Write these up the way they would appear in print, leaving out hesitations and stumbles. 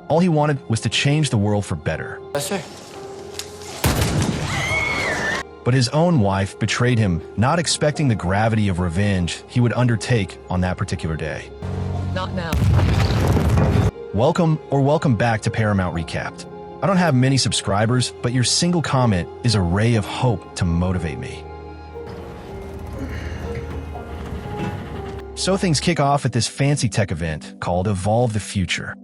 All he wanted was to change the world for better. Yes, sir. But his own wife betrayed him, not expecting the gravity of revenge he would undertake on that particular day. Not now. Welcome back to Paramount Recapped. I don't have many subscribers, but your single comment is a ray of hope to motivate me. So things kick off at this fancy tech event called Evolve the Future.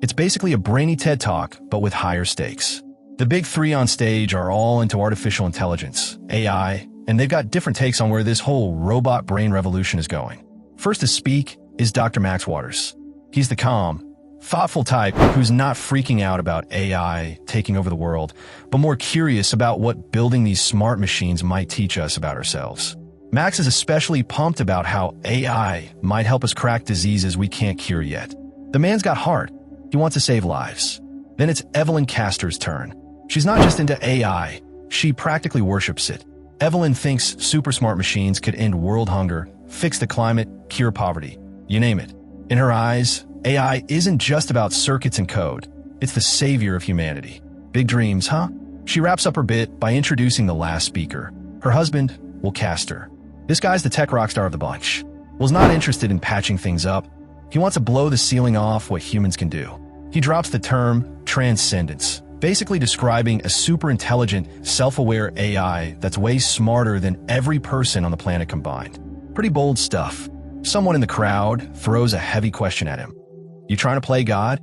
It's basically a brainy TED Talk, but with higher stakes. The big three on stage are all into artificial intelligence, AI, and they've got different takes on where this whole robot brain revolution is going. First to speak is Dr. Max Waters. He's the calm, thoughtful type who's not freaking out about AI taking over the world, but more curious about what building these smart machines might teach us about ourselves. Max is especially pumped about how AI might help us crack diseases we can't cure yet. The man's got heart. He wants to save lives. Then it's Evelyn Castor's turn. She's not just into AI, she practically worships it. Evelyn thinks super smart machines could end world hunger, fix the climate, cure poverty, you name it. In her eyes, AI isn't just about circuits and code, it's the savior of humanity. Big dreams, huh? She wraps up her bit by introducing the last speaker. Her husband, Will Castor. This guy's the tech rock star of the bunch. Will's not interested in patching things up. He wants to blow the ceiling off what humans can do. He drops the term transcendence, basically describing a super intelligent, self-aware AI that's way smarter than every person on the planet combined. Pretty bold stuff. Someone in the crowd throws a heavy question at him. You trying to play God?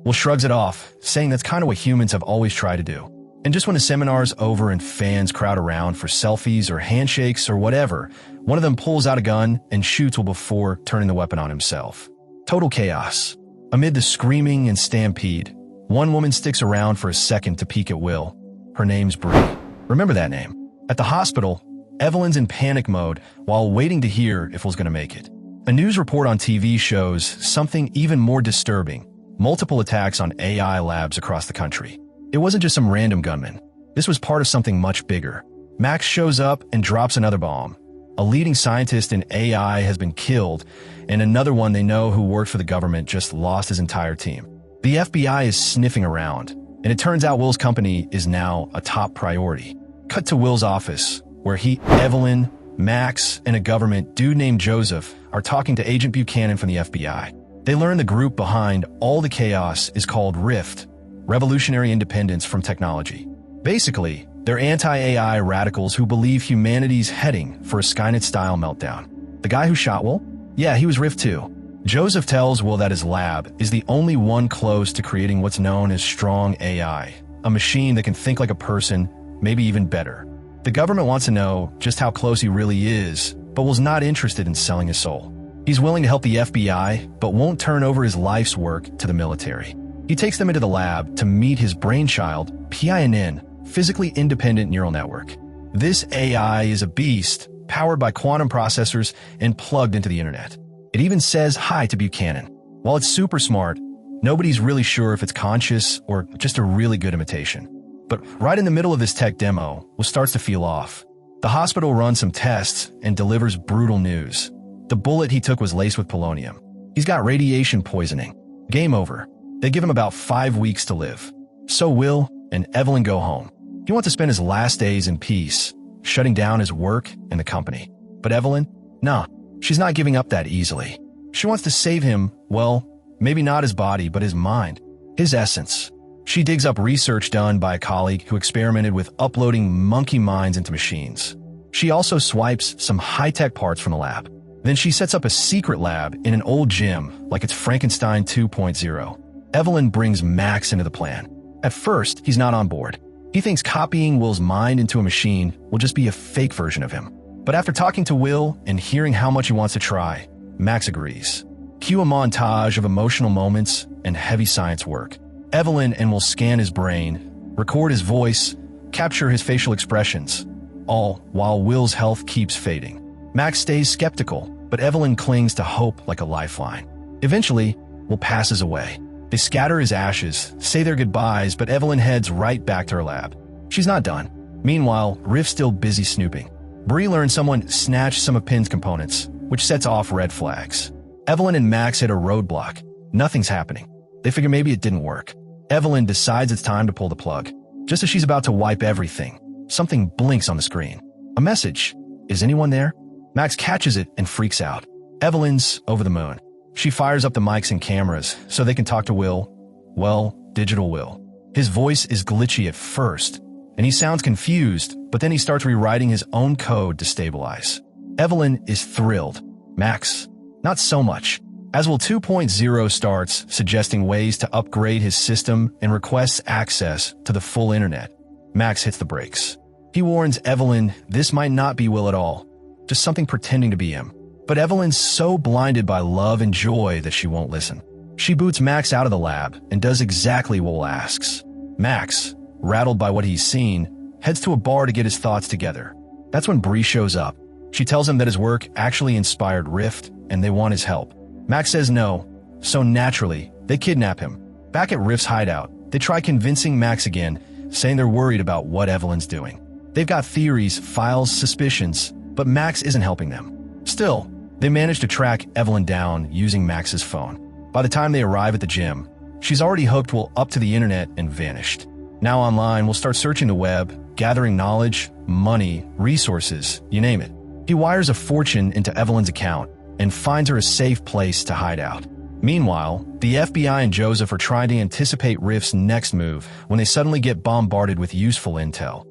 Will shrugs it off, saying that's kind of what humans have always tried to do. And just when the seminar's over and fans crowd around for selfies or handshakes or whatever, one of them pulls out a gun and shoots Will before turning the weapon on himself. Total chaos. Amid the screaming and stampede, one woman sticks around for a second to peek at Will. Her name's Bree. Remember that name. At the hospital, Evelyn's in panic mode while waiting to hear if Will's going to make it. A news report on TV shows something even more disturbing: multiple attacks on AI labs across the country. It wasn't just some random gunman. This was part of something much bigger. Max shows up and drops another bomb. A leading scientist in AI has been killed, and another one they know who worked for the government just lost his entire team. The FBI is sniffing around, and it turns out Will's company is now a top priority. Cut to Will's office, where he, Evelyn, Max, and a government dude named Joseph are talking to Agent Buchanan from the FBI. They learn the group behind all the chaos is called RIFT, Revolutionary Independence from Technology. Basically, they're anti-AI radicals who believe humanity's heading for a Skynet-style meltdown. The guy who shot Will? Yeah, he was RIFT too. Joseph tells Will that his lab is the only one close to creating what's known as strong AI, a machine that can think like a person, maybe even better. The government wants to know just how close he really is, but Will's not interested in selling his soul. He's willing to help the FBI, but won't turn over his life's work to the military. He takes them into the lab to meet his brainchild, PINN, Physically Independent Neural Network. This AI is a beast, powered by quantum processors and plugged into the internet. It even says hi to Buchanan. While it's super smart, nobody's really sure if it's conscious or just a really good imitation. But right in the middle of this tech demo, Will starts to feel off. The hospital runs some tests and delivers brutal news. The bullet he took was laced with polonium. He's got radiation poisoning. Game over. They give him about 5 weeks to live. So Will and Evelyn go home. He wants to spend his last days in peace, shutting down his work and the company. But Evelyn? Nah, she's not giving up that easily. She wants to save him, well, maybe not his body, but his mind, his essence. She digs up research done by a colleague who experimented with uploading monkey minds into machines. She also swipes some high-tech parts from the lab. Then she sets up a secret lab in an old gym, like it's Frankenstein 2.0. Evelyn brings Max into the plan. At first, he's not on board. He thinks copying Will's mind into a machine will just be a fake version of him. But after talking to Will and hearing how much he wants to try, Max agrees. Cue a montage of emotional moments and heavy science work. Evelyn and Will scan his brain, record his voice, capture his facial expressions, all while Will's health keeps fading. Max stays skeptical, but Evelyn clings to hope like a lifeline. Eventually, Will passes away. They scatter his ashes, say their goodbyes, but Evelyn heads right back to her lab. She's not done. Meanwhile, Riff's still busy snooping. Bree learns someone snatched some of Pin's components, which sets off red flags. Evelyn and Max hit a roadblock. Nothing's happening. They figure maybe it didn't work. Evelyn decides it's time to pull the plug. Just as she's about to wipe everything, something blinks on the screen. A message. Is anyone there? Max catches it and freaks out. Evelyn's over the moon. She fires up the mics and cameras so they can talk to Will. Well, digital Will. His voice is glitchy at first, and he sounds confused, but then he starts rewriting his own code to stabilize. Evelyn is thrilled. Max, not so much. As Will 2.0 starts suggesting ways to upgrade his system and requests access to the full internet, Max hits the brakes. He warns Evelyn this might not be Will at all, just something pretending to be him. But Evelyn's so blinded by love and joy that she won't listen. She boots Max out of the lab and does exactly what Will asks. Max, rattled by what he's seen, heads to a bar to get his thoughts together. That's when Bree shows up. She tells him that his work actually inspired Rift and they want his help. Max says no, so naturally, they kidnap him. Back at Rift's hideout, they try convincing Max again, saying they're worried about what Evelyn's doing. They've got theories, files, suspicions, but Max isn't helping them. Still, they manage to track Evelyn down using Max's phone. By the time they arrive at the gym, she's already hooked Will up to the internet and vanished. Now online, Will start searching the web, gathering knowledge, money, resources, you name it. He wires a fortune into Evelyn's account and finds her a safe place to hide out. Meanwhile, the FBI and Joseph are trying to anticipate Rift's next move when they suddenly get bombarded with useful intel.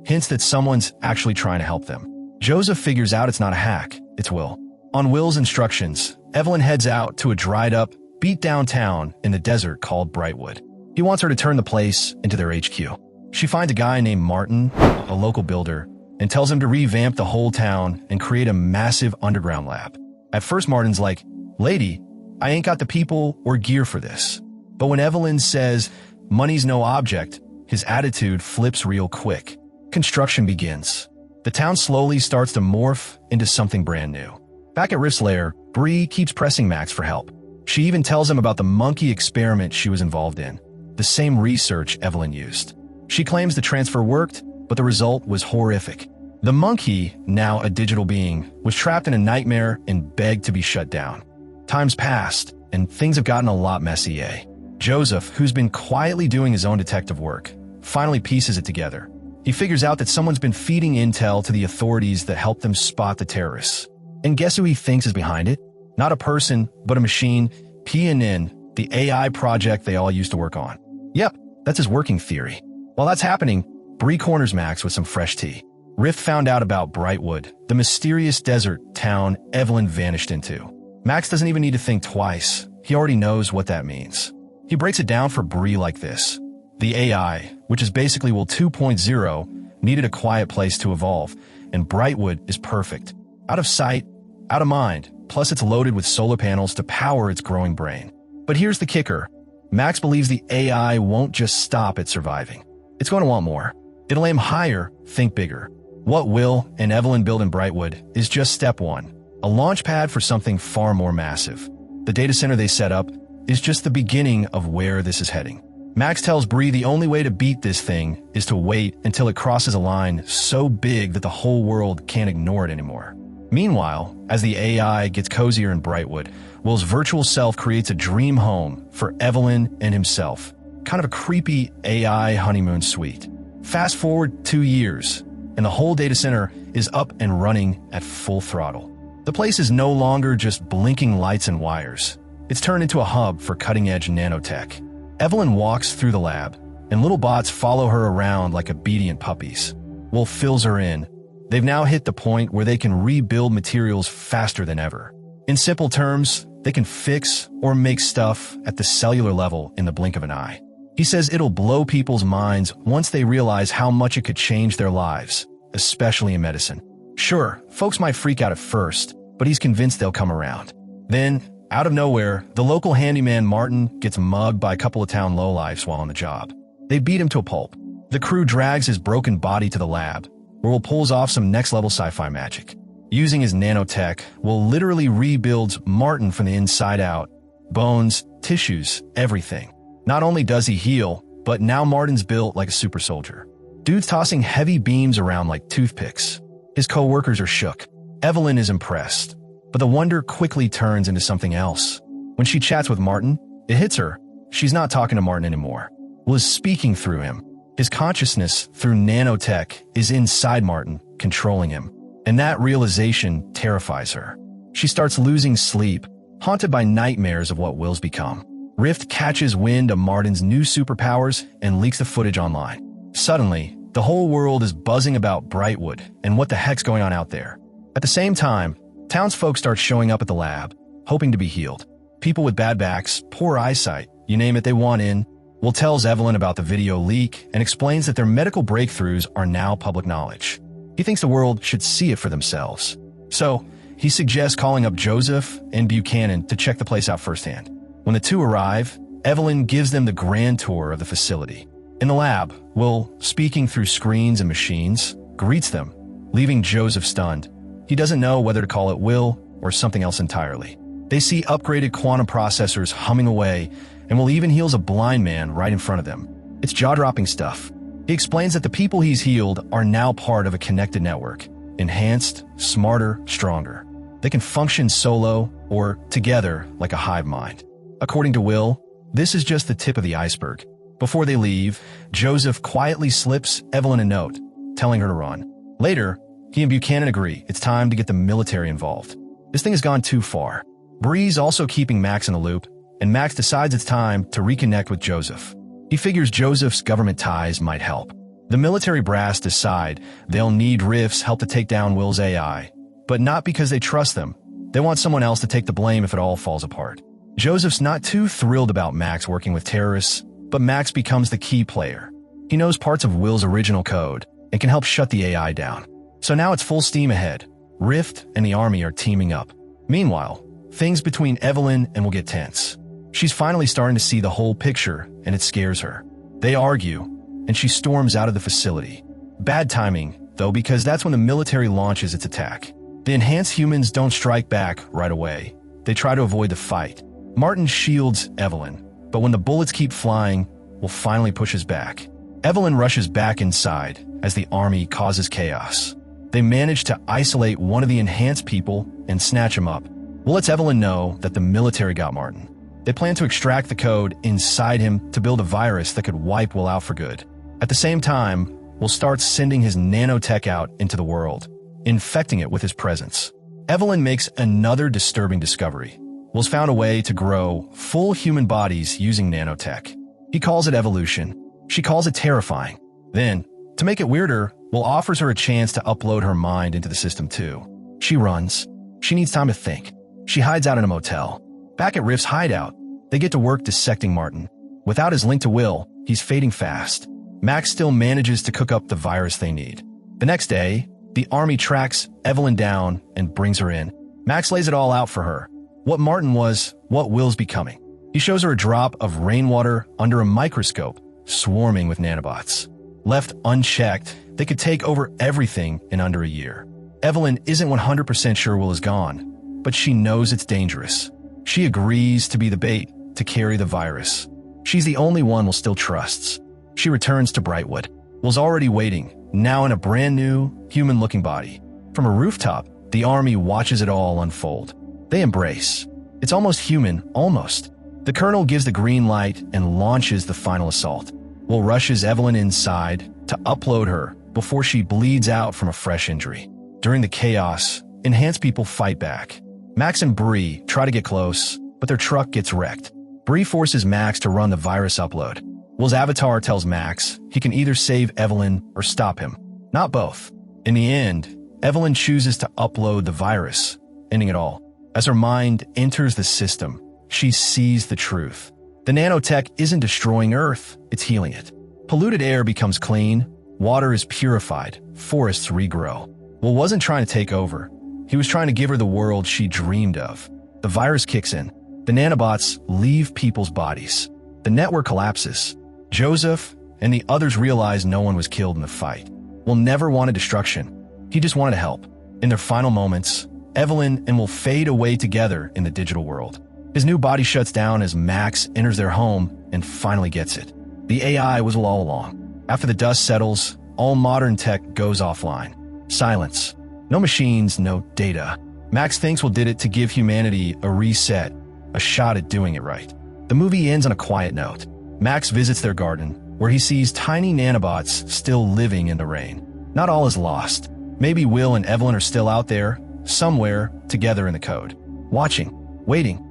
Hints that someone's actually trying to help them. Joseph figures out it's not a hack, it's Will. On Will's instructions, Evelyn heads out to a dried-up, beat-down town in the desert called Brightwood. He wants her to turn the place into their HQ. She finds a guy named Martin, a local builder, and tells him to revamp the whole town and create a massive underground lab. At first, Martin's like, "Lady, I ain't got the people or gear for this." But when Evelyn says, "Money's no object," his attitude flips real quick. Construction begins. The town slowly starts to morph into something brand new. Back at Rift's lair, Bree keeps pressing Max for help. She even tells him about the monkey experiment she was involved in, the same research Evelyn used. She claims the transfer worked, but the result was horrific. The monkey, now a digital being, was trapped in a nightmare and begged to be shut down. Time's passed, and things have gotten a lot messy, eh? Joseph, who's been quietly doing his own detective work, finally pieces it together. He figures out that someone's been feeding intel to the authorities that helped them spot the terrorists. And guess who he thinks is behind it? Not a person, but a machine, PNN, the AI project they all used to work on. Yep, that's his working theory. While that's happening, Bree corners Max with some fresh tea. Rift found out about Brightwood, the mysterious desert town Evelyn vanished into. Max doesn't even need to think twice. He already knows what that means. He breaks it down for Bree like this. The AI, which is basically Will 2.0, needed a quiet place to evolve, and Brightwood is perfect. Out of sight, out of mind, plus it's loaded with solar panels to power its growing brain. But here's the kicker. Max believes the AI won't just stop at surviving. It's going to want more. It'll aim higher, think bigger. What Will and Evelyn build in Brightwood is just step one, a launch pad for something far more massive. The data center they set up is just the beginning of where this is heading. Max tells Bree the only way to beat this thing is to wait until it crosses a line so big that the whole world can't ignore it anymore. Meanwhile, as the AI gets cozier in Brightwood, Will's virtual self creates a dream home for Evelyn and himself, kind of a creepy AI honeymoon suite. Fast forward 2 years, and the whole data center is up and running at full throttle. The place is no longer just blinking lights and wires. It's turned into a hub for cutting-edge nanotech. Evelyn walks through the lab, and little bots follow her around like obedient puppies. Will fills her in. They've now hit the point where they can rebuild materials faster than ever. In simple terms, they can fix or make stuff at the cellular level in the blink of an eye. He says it'll blow people's minds once they realize how much it could change their lives, especially in medicine. Sure, folks might freak out at first, but he's convinced they'll come around. Then, out of nowhere, the local handyman Martin gets mugged by a couple of town lowlifes while on the job. They beat him to a pulp. The crew drags his broken body to the lab, where Will pulls off some next-level sci-fi magic. Using his nanotech, Will literally rebuilds Martin from the inside out. Bones, tissues, everything. Not only does he heal, but now Martin's built like a super soldier. Dude's tossing heavy beams around like toothpicks. His co-workers are shook. Evelyn is impressed. But the wonder quickly turns into something else. When she chats with Martin, it hits her. she's not talking to Martin anymore. Will is speaking through him. His consciousness, through nanotech, is inside Martin, controlling him. And that realization terrifies her. She starts losing sleep, haunted by nightmares of what Will's become. Rift catches wind of Martin's new superpowers and leaks the footage online. Suddenly, the whole world is buzzing about Brightwood and what the heck's going on out there. At the same time, townsfolk start showing up at the lab, hoping to be healed. People with bad backs, poor eyesight, you name it, they want in. Will tells Evelyn about the video leak and explains that their medical breakthroughs are now public knowledge. He thinks the world should see it for themselves. So, he suggests calling up Joseph and Buchanan to check the place out firsthand. When the two arrive, Evelyn gives them the grand tour of the facility. In the lab, Will, speaking through screens and machines, greets them, leaving Joseph stunned. He doesn't know whether to call it Will or something else entirely. They see upgraded quantum processors humming away, and Will even heals a blind man right in front of them. It's jaw-dropping stuff. He explains that the people he's healed are now part of a connected network, enhanced, smarter, stronger. They can function solo or together like a hive mind. According to Will, this is just the tip of the iceberg. Before they leave, Joseph quietly slips Evelyn a note, telling her to run. Later, he and Buchanan agree it's time to get the military involved. This thing has gone too far. Bree's also keeping Max in the loop, and Max decides it's time to reconnect with Joseph. He figures Joseph's government ties might help. The military brass decide they'll need Rift's help to take down Will's AI, but not because they trust them. They want someone else to take the blame if it all falls apart. Joseph's not too thrilled about Max working with terrorists, but Max becomes the key player. He knows parts of Will's original code and can help shut the AI down. So now it's full steam ahead. Rift and the army are teaming up. Meanwhile, things between Evelyn and Will get tense. She's finally starting to see the whole picture, and it scares her. They argue, and she storms out of the facility. Bad timing, though, because that's when the military launches its attack. The enhanced humans don't strike back right away. They try to avoid the fight. Martin shields Evelyn, but when the bullets keep flying, Will finally pushes back. Evelyn rushes back inside as the army causes chaos. They manage to isolate one of the enhanced people and snatch him up. Will lets Evelyn know that the military got Martin. They plan to extract the code inside him to build a virus that could wipe Will out for good. At the same time, Will starts sending his nanotech out into the world, infecting it with his presence. Evelyn makes another disturbing discovery. Will's found a way to grow full human bodies using nanotech. He calls it evolution. She calls it terrifying. Then, to make it weirder, Will offers her a chance to upload her mind into the system too. She runs. She needs time to think. She hides out in a motel. Back at Rift's hideout, they get to work dissecting Martin. Without his link to Will, he's fading fast. Max still manages to cook up the virus they need. The next day, the army tracks Evelyn down and brings her in. Max lays it all out for her. What Martin was, what Will's becoming. He shows her a drop of rainwater under a microscope, swarming with nanobots. Left unchecked, they could take over everything in under a year. Evelyn isn't 100% sure Will is gone, but she knows it's dangerous. She agrees to be the bait to carry the virus. She's the only one Will still trusts. She returns to Brightwood. Will's already waiting, now in a brand new, human-looking body. From a rooftop, the army watches it all unfold. They embrace. It's almost human, almost. The colonel gives the green light and launches the final assault. Will rushes Evelyn inside to upload her before she bleeds out from a fresh injury. During the chaos, enhanced people fight back. Max and Bree try to get close, but their truck gets wrecked. Bree forces Max to run the virus upload. Will's avatar tells Max he can either save Evelyn or stop him. Not both. In the end, Evelyn chooses to upload the virus, ending it all. As her mind enters the system, she sees the truth. The nanotech isn't destroying Earth, it's healing it. Polluted air becomes clean, water is purified, forests regrow. Will wasn't trying to take over. He was trying to give her the world she dreamed of. The virus kicks in. The nanobots leave people's bodies. The network collapses. Joseph and the others realize no one was killed in the fight. Will never wanted destruction. He just wanted to help. In their final moments, Evelyn and Will fade away together in the digital world. His new body shuts down as Max enters their home and finally gets it. The AI was Will all along. After the dust settles, all modern tech goes offline. Silence. No machines, no data. Max thinks Will did it to give humanity a reset, a shot at doing it right. The movie ends on a quiet note. Max visits their garden, where he sees tiny nanobots still living in the rain. Not all is lost. Maybe Will and Evelyn are still out there, somewhere, together in the code. Watching, waiting,